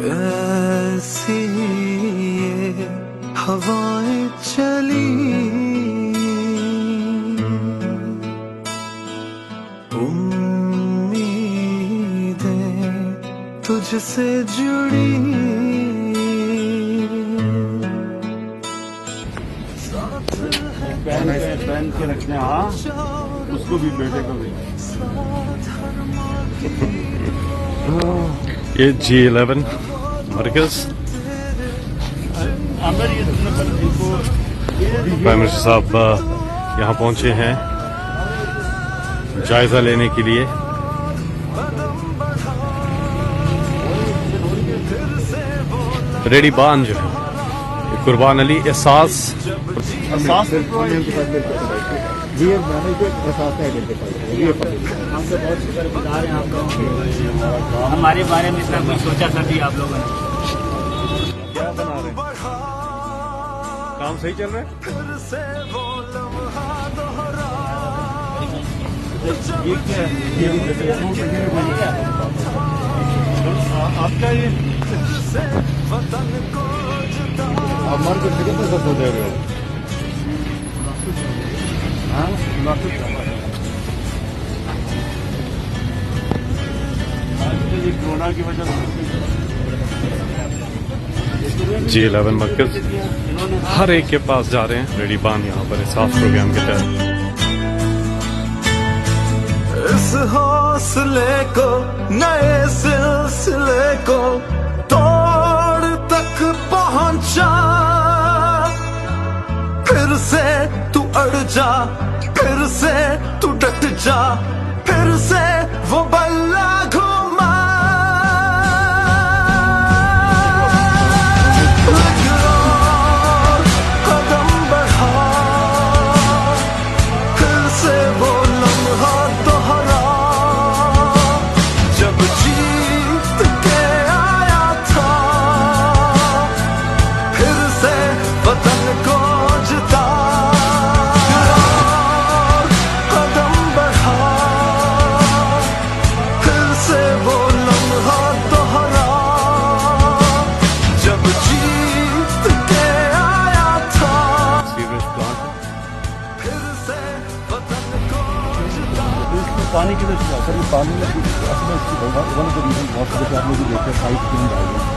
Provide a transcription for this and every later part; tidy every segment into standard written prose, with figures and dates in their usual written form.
कैसी ये हवाएं चली, उम्मीदें तुझसे जुड़ी। पहन के रखने, हाँ उसको भी, बेटे को भी। ये G11 मरकज प्राइम मिनिस्टर साहब यहाँ पहुंचे हैं जायजा लेने के लिए। रेडी बान जो है कुर्बान अली एहसास जी मैंने जो एहसास है हमसे बहुत शुक्रगुजार हैं आप लोग। हमारे बारे में इतना कुछ सोचा था भी आप लोगों ने। क्या बना रहे हैं? काम सही चल रहा है? ये क्या है? आपका ये आप मर के कितने सब हो जाएगा? हाँ कोरोना की वजह से G11 मरकज हर एक के पास जा रहे हैं रेडी बान यहाँ पर एहसास प्रोग्राम के तहत। इस हौसले को नए सिलसिले को तोड़ तक पहुंचा, फिर से तू अड़ जा, फिर से तू डट जा, फिर से वो बल्ला घुमा। कदम बढ़ा, फिर से वो लम्हा दोहरा, जब जीत के आया था, फिर से वतन को जिता। कदम बढ़ा, फिर से वो लम्हा दोहरा, जब जीत के आया था, फिर से वतन को जिता। पानी की वजह से पानी में असल में इसकी वन ऑफ द रीजन बहुत सारे आप लोग देखते हैं साइड क्यों डाल रहे हैं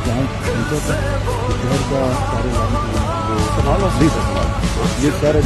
जहाँ नीचे शहर का सारे ये सारे